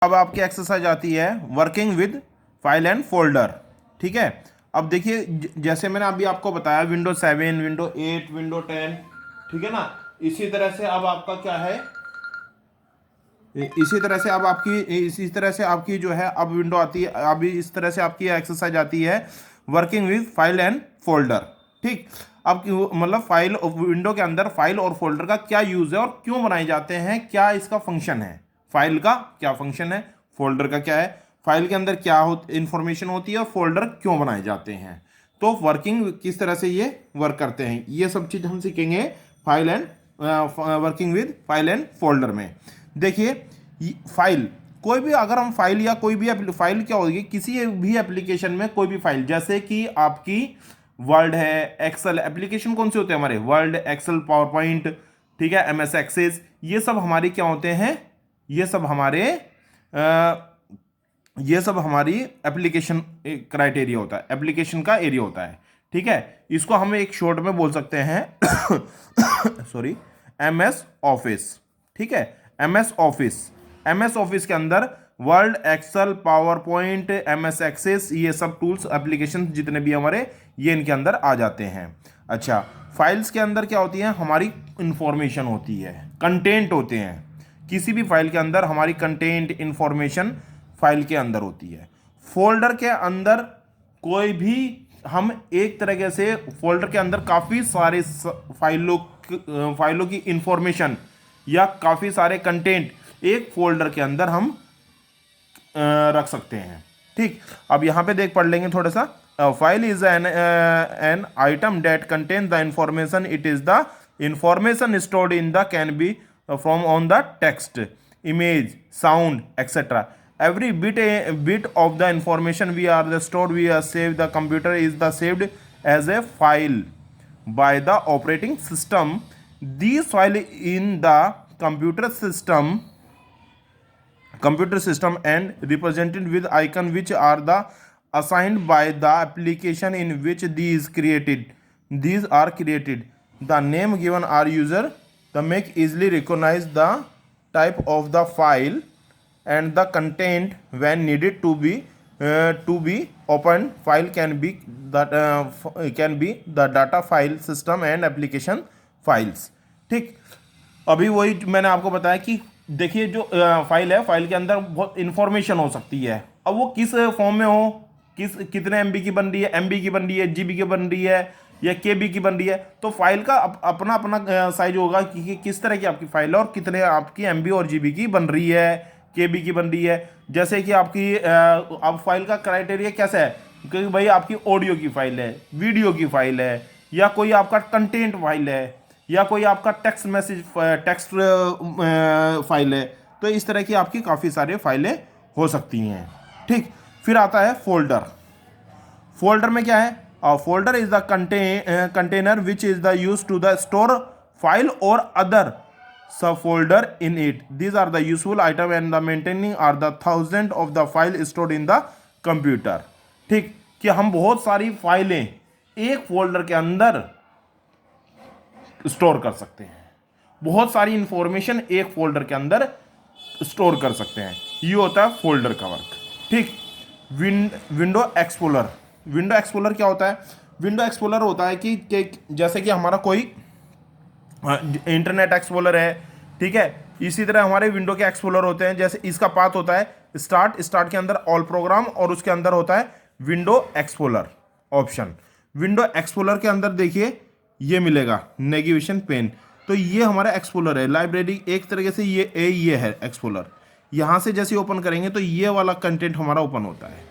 अब आपकी एक्सरसाइज आती है working with file and folder. ठीक है, अब देखिए जैसे मैंने अभी आपको बताया विंडो 7, विंडो 8, विंडो 10, ठीक है ना। इसी तरह से अब आपका क्या है, इसी तरह से आपकी जो है अब विंडो आती है, अभी इस तरह से आपकी एक्सरसाइज आती है working with file and folder. ठीक, अब मतलब फाइल विंडो के अंदर फाइल और फोल्डर का क्या यूज है और क्यों बनाए जाते हैं, क्या इसका फंक्शन है, फाइल का क्या फंक्शन है, फोल्डर का क्या है, फाइल के अंदर क्या इंफॉर्मेशन होती है और फोल्डर क्यों बनाए जाते हैं, तो वर्किंग किस तरह से ये वर्क करते हैं, ये सब चीज हम सीखेंगे file and working with file and folder में। देखिए फाइल, कोई भी अगर हम फाइल या कोई भी फाइल क्या होगी, किसी भी एप्लीकेशन में कोई भी फाइल, जैसे कि आपकी वर्ड है, एक्सेल एप्लीकेशन कौन से होते हैं हमारे, वर्ड, एक्सेल, पावर पॉइंट, ठीक है, एमएस एक्सेस, ये सब हमारी क्या होते हैं, ये सब हमारी एप्लीकेशन क्राइटेरिया होता है, एप्लीकेशन का एरिया होता है। ठीक है, इसको हम एक शॉर्ट में बोल सकते हैं सॉरी, एमएस ऑफिस। ठीक है, एमएस ऑफिस के अंदर Word, Excel, PowerPoint, MS Access, ये सब टूल्स एप्लीकेशन जितने भी हमारे, ये इनके अंदर आ जाते हैं। अच्छा, फाइल्स के अंदर क्या होती है, हमारी इंफॉर्मेशन होती है, कंटेंट होते हैं, किसी भी फाइल के अंदर हमारी कंटेंट इंफॉर्मेशन फाइल के अंदर होती है। फोल्डर के अंदर कोई भी, हम एक तरीके से फोल्डर के अंदर काफ़ी सारे फाइलों की इंफॉर्मेशन या काफ़ी सारे कंटेंट एक फोल्डर के अंदर हम रख सकते हैं। ठीक, अब यहां पे पढ़ लेंगे थोड़ा सा। File is an item that contain the information, it is the information stored in the can be from on the text, image, sound etcetera. Every bit of the information we are stored, we are saved, the computer is the saved as a file by the operating system. These file in the computer system and represented with icon which are the assigned by the application in which these are created. The name given are user the make easily recognize the type of the file and the content when needed to be opened. File can be the data file, system and application files. ठीक, अभी वही मैंने आपको बताया कि देखिए जो file है, फाइल के अंदर बहुत इंफॉर्मेशन हो सकती है, अब वो किस फॉर्म में हो, कितने एमबी की बन रही है, एमबी की बन रही है, जीबी की बन रही है या केबी की बन रही है, तो फाइल का अपना अपना साइज होगा कि किस तरह की आपकी फाइल है और कितने आपकी एमबी और जीबी की बन रही है, केबी की बन रही है। जैसे कि आपकी अब फाइल का क्राइटेरिया कैसा है कि भाई आपकी ऑडियो की फाइल है, वीडियो की फाइल है, या कोई आपका कंटेंट फाइल है, या कोई आपका टेक्स्ट मैसेज टेक्स्ट फाइल है, तो इस तरह की आपकी काफ़ी सारी फाइलें हो सकती हैं। ठीक, फिर आता है फोल्डर। फोल्डर में क्या है, folder is the container which is the use to the store file और other subfolder in it. These are the useful item and the maintaining are the thousand of the file stored in the computer. ठीक, कि हम बहुत सारी फाइलें एक folder के अंदर स्टोर कर सकते हैं, बहुत सारी इंफॉर्मेशन एक फोल्डर के अंदर स्टोर कर सकते हैं, ये होता है फोल्डर का वर्क। ठीक, विंडो एक्सप्लोरर क्या होता है, विंडो एक्सप्लोरर होता है कि जैसे कि हमारा कोई इंटरनेट एक्सप्लोरर है, ठीक है, इसी तरह हमारे विंडो के एक्सप्लोरर होते हैं। जैसे इसका पाथ होता है स्टार्ट के अंदर ऑल प्रोग्राम और उसके अंदर होता है window explorer option. Window explorer के अंदर देखिए ये मिलेगा नेविगेशन पेन, तो ये हमारा एक्सप्लोरर है। लाइब्रेरी एक तरीके से ये है एक्सप्लोरर, यहाँ से जैसे ओपन करेंगे तो ये वाला कंटेंट हमारा ओपन होता है।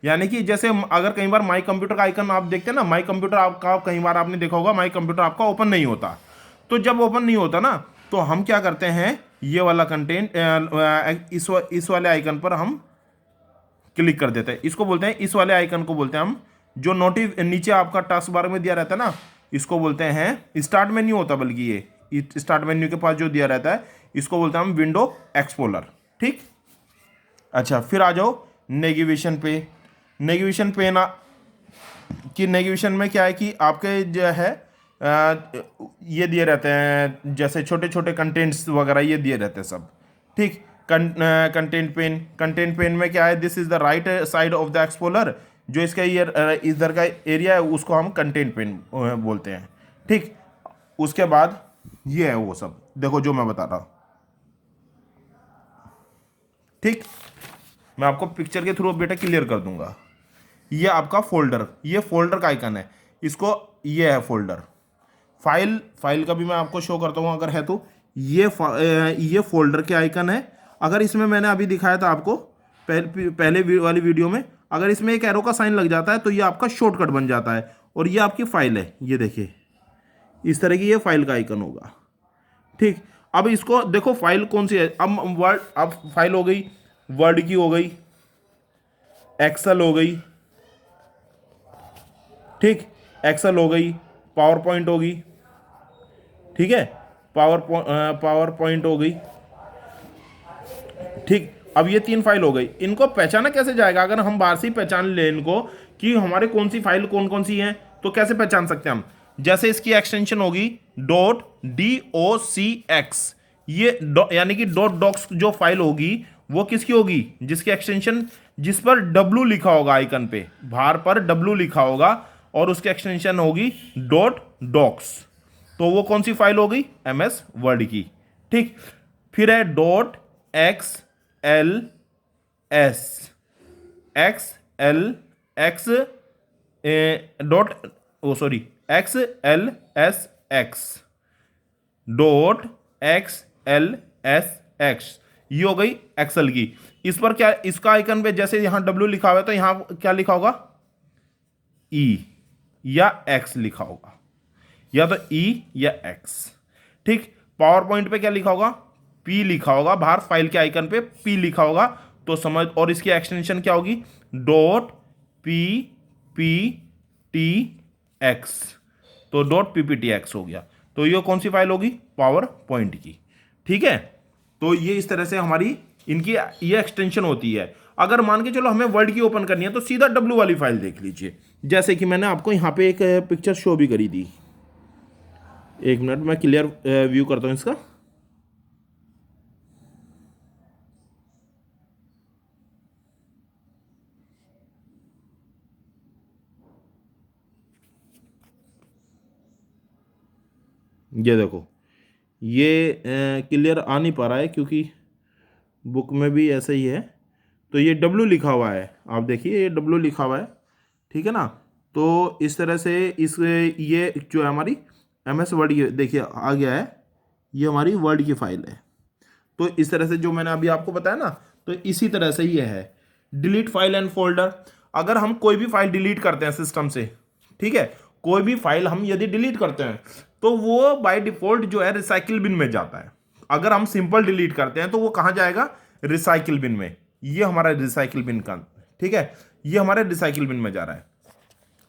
यानी कि जैसे अगर कई बार माई कंप्यूटर का आइकन आप देखते हैं ना, माई कंप्यूटर आपका कई बार आपने देखा होगा माई कंप्यूटर आपका ओपन नहीं होता, तो जब ओपन नहीं होता ना, तो हम क्या करते हैं, ये वाला कंटेंट इस वाले आइकन पर हम क्लिक कर देते हैं। इसको बोलते हैं, इस वाले आइकन को बोलते हैं हम, जो नीचे आपका टास्क बार में दिया रहता है ना, इसको बोलते हैं, स्टार्ट मेन्यू होता बल्कि ये स्टार्ट मेन्यू के पास जो दिया रहता है, इसको बोलते हैं हम विंडो एक्सप्लोरर। ठीक, अच्छा, फिर आ जाओ नेविगेशन पे। नेविगेशन पे ना कि नेविगेशन में क्या है कि आपके जो है ये दिए रहते हैं, जैसे छोटे छोटे कंटेंट्स वगैरह ये दिए रहते हैं सब। ठीक, कंटेंट पेन में क्या है, this is the right side of the explorer, जो इसका ये इधर का एरिया है उसको हम कंटेंट पेन बोलते हैं। ठीक, उसके बाद ये है वो सब, देखो जो मैं बता रहा हूं। ठीक, मैं आपको पिक्चर के थ्रू बेटा क्लियर कर दूंगा। ये आपका फोल्डर, ये फोल्डर का आइकन है, इसको ये है फोल्डर। फाइल का भी मैं आपको शो करता हूं अगर है तो। ये फोल्डर के आइकन है। अगर इसमें मैंने अभी दिखाया था आपको पहले वाली वीडियो में, अगर इसमें एक एरो का साइन लग जाता है तो ये आपका शॉर्टकट बन जाता है और ये आपकी फाइल है। ये देखिए इस तरह की ये फाइल का आइकन होगा। ठीक, अब इसको देखो फाइल कौन सी है। अब फाइल हो गई, वर्ड की हो गई, एक्सेल हो गई। ठीक, एक्सेल हो गई, पावर पॉइंट होगी। ठीक है, पावर पॉइंट हो गई। ठीक, अब ये 3 फाइल हो गई। इनको पहचाना कैसे जाएगा? अगर हम बाहर से ही पहचान ले इनको कि हमारे कौन सी फाइल कौन कौन सी हैं, तो कैसे पहचान सकते हैं हम? जैसे इसकी एक्सटेंशन होगी .docx, ये यानी कि .docs जो फाइल होगी वो किसकी होगी? जिसकी एक्सटेंशन, जिस पर W लिखा होगा आइकन पे, बाहर पर W लिखा होगा और उसकी एक्सटेंशन होगी .docs, तो वो कौन सी फाइल होगी? MS वर्ड की। ठीक, फिर है XLSX, ये हो गई एक्सेल की। इस पर क्या, इसका आइकन पे जैसे यहां W लिखा हुआ है तो यहां क्या लिखा होगा? E या X लिखा होगा, या तो E या X। ठीक, पावर पॉइंट पे क्या लिखा होगा? P लिखा होगा, बाहर फाइल के आइकन पे P लिखा होगा तो समझ। और इसकी एक्सटेंशन क्या होगी? .pptx, तो .pptx हो गया। तो ये कौन सी फाइल होगी? पावर पॉइंट की। ठीक है, तो ये इस तरह से हमारी इनकी ये एक्सटेंशन होती है। अगर मान के चलो हमें वर्ड की ओपन करनी है तो सीधा W वाली फाइल देख लीजिए, जैसे कि मैंने आपको यहां पे एक पिक्चर शो भी करी थी। एक मिनट मैं क्लियर व्यू करता हूं इसका। ये देखो, ये क्लियर आ नहीं पा रहा है क्योंकि बुक में भी ऐसा ही है। तो ये W लिखा हुआ है, आप देखिए ये W लिखा हुआ है। ठीक है ना, तो इस तरह से इस ये जो है हमारी MS वर्ड की, देखिए आ गया है, ये हमारी वर्ड की फाइल है। तो इस तरह से जो मैंने अभी आपको बताया ना, तो इसी तरह से ये है। डिलीट फाइल एंड फोल्डर, अगर हम कोई भी फाइल डिलीट करते हैं सिस्टम से, ठीक है, कोई भी फाइल हम यदि डिलीट करते हैं तो वो बाय डिफॉल्ट जो है रिसाइकिल बिन में जाता है। अगर हम सिंपल डिलीट करते हैं तो वो कहां जाएगा? रिसाइकिल बिन में। ये हमारा रिसाइकिल बिन का, ठीक है, ये हमारे रिसाइकिल बिन में जा रहा है।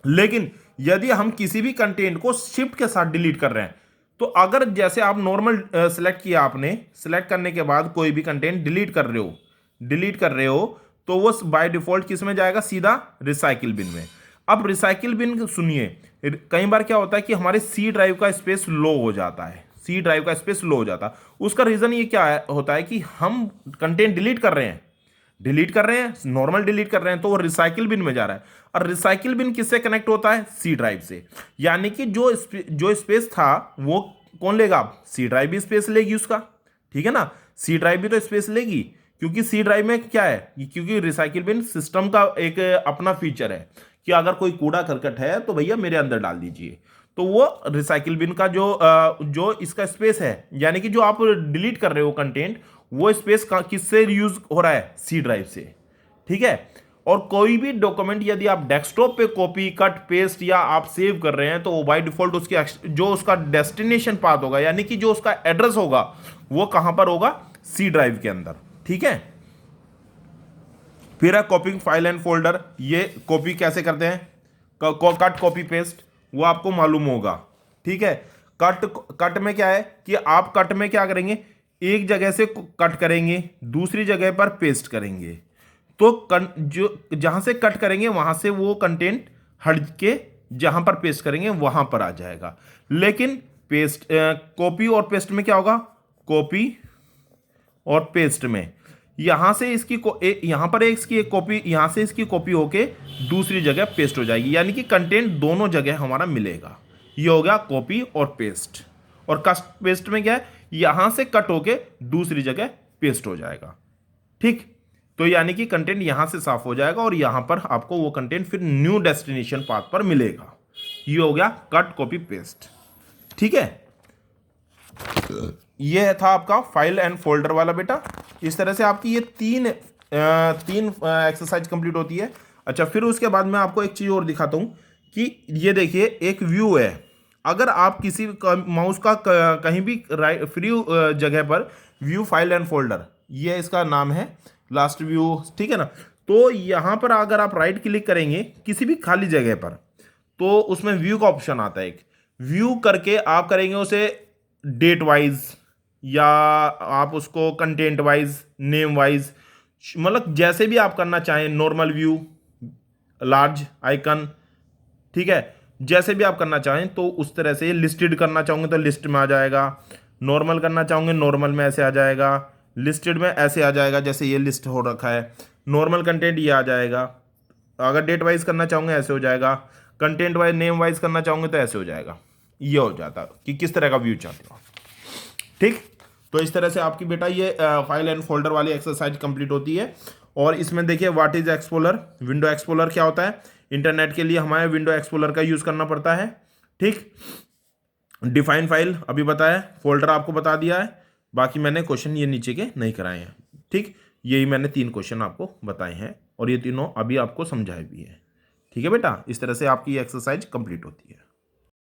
लेकिन यदि हम किसी भी कंटेंट को शिफ्ट के साथ डिलीट कर रहे हैं, तो अगर जैसे आप नॉर्मल सेलेक्ट किया, आपने सेलेक्ट करने के बाद कोई भी कंटेंट डिलीट कर रहे हो तो वो बाय डिफॉल्ट किस में जाएगा? सीधा रिसाइकिल बिन में। अब रिसाइकिल बिन सुनिए, कई बार क्या होता है कि हमारे सी ड्राइव का स्पेस लो हो जाता है, उसका रीजन ये क्या होता है कि हम कंटेंट डिलीट कर रहे हैं, नॉर्मल डिलीट कर रहे हैं, तो वो रिसाइकिल बिन में जा रहा है। और रिसाइकिल बिन किससे कनेक्ट होता है? सी ड्राइव से। यानी कि जो स्पेस था वो कौन लेगा? सी ड्राइव भी स्पेस लेगी उसका। ठीक है ना, सी ड्राइव भी तो स्पेस लेगी, क्योंकि सी ड्राइव में क्या है, क्योंकि रिसाइकिल बिन सिस्टम का एक अपना फीचर है कि अगर कोई कूड़ा करकट है तो भैया मेरे अंदर डाल दीजिए। तो वो रिसाइकिल बिन का जो इसका स्पेस है, यानी कि जो आप डिलीट कर रहे हो कंटेंट, वो स्पेस किससे यूज हो रहा है? सी ड्राइव से। ठीक है, और कोई भी डॉक्यूमेंट यदि आप डेस्कटॉप पे कॉपी कट पेस्ट या आप सेव कर रहे हैं तो बाय डिफॉल्ट उसकी जो उसका डेस्टिनेशन पाथ होगा, यानी कि जो उसका एड्रेस होगा, वो कहां पर होगा? सी ड्राइव के अंदर। ठीक है, फिर है कॉपिंग फाइल एंड फोल्डर। ये कॉपी कैसे करते हैं? कट कॉपी पेस्ट, वो आपको मालूम होगा। ठीक है, कट में क्या है कि आप कट में क्या करेंगे? एक जगह से कट करेंगे, दूसरी जगह पर पेस्ट करेंगे, तो जो जहां से कट करेंगे वहां से वो कंटेंट हट के जहां पर पेस्ट करेंगे वहां पर आ जाएगा। लेकिन पेस्ट, कॉपी और पेस्ट में क्या होगा? कॉपी और पेस्ट में यहां से इसकी यहां पर इसकी एक कॉपी, यहां से इसकी कॉपी होके दूसरी जगह पेस्ट हो जाएगी, यानी कि कंटेंट दोनों जगह हमारा मिलेगा। ये हो गया कॉपी और पेस्ट। और कट पेस्ट में क्या है, यहां से कट होके दूसरी जगह पेस्ट हो जाएगा। ठीक, तो यानी कि कंटेंट यहां से साफ हो जाएगा और यहां पर आपको वो कंटेंट फिर न्यू डेस्टिनेशन पाथ पर मिलेगा। ये हो गया कट कॉपी पेस्ट। ठीक है, ये था आपका फाइल एंड फोल्डर वाला बेटा। इस तरह से आपकी ये तीन एक्सरसाइज कंप्लीट होती है। अच्छा, फिर उसके बाद मैं आपको एक चीज और दिखाता हूं कि ये देखिए एक व्यू है। अगर आप किसी माउस का कहीं भी फ्री जगह पर व्यू फाइल एंड फोल्डर, ये इसका नाम है लास्ट व्यू, ठीक है ना। तो यहां पर अगर आप राइट क्लिक करेंगे किसी भी खाली जगह पर, तो उसमें व्यू का ऑप्शन आता है। एक व्यू करके आप करेंगे उसे डेट वाइज, या आप उसको कंटेंट वाइज, नेम वाइज, मतलब जैसे भी आप करना चाहें, नॉर्मल व्यू, लार्ज आइकन, ठीक है, जैसे भी आप करना चाहें तो उस तरह से। लिस्टेड करना चाहोगे तो लिस्ट में आ जाएगा, नॉर्मल करना चाहोगे नॉर्मल में ऐसे आ जाएगा, लिस्टेड में ऐसे आ जाएगा जैसे ये लिस्ट हो रखा है, नॉर्मल कंटेंट ये आ जाएगा। अगर डेट वाइज करना चाहोगे ऐसे हो जाएगा, कंटेंट वाइज, नेम वाइज करना चाहोगे तो ऐसे हो जाएगा। ये हो जाता कि किस तरह का व्यू चाहते हो। ठीक, तो इस तरह से आपकी बेटा ये फाइल एंड फोल्डर वाली एक्सरसाइज कंप्लीट होती है। और इसमें देखिए what is explorer, window explorer क्या होता है। इंटरनेट के लिए हमारे विंडो एक्सप्लोरर का यूज करना पड़ता है। ठीक, डिफाइन फाइल अभी बताया, फोल्डर आपको बता दिया है, बाकी मैंने क्वेश्चन ये नीचे के नहीं कराए हैं। ठीक, यही मैंने 3 क्वेश्चन आपको बताए हैं और ये तीनों अभी आपको समझाए भी है। ठीक है बेटा, इस तरह से आपकी एक्सरसाइज कंप्लीट होती है।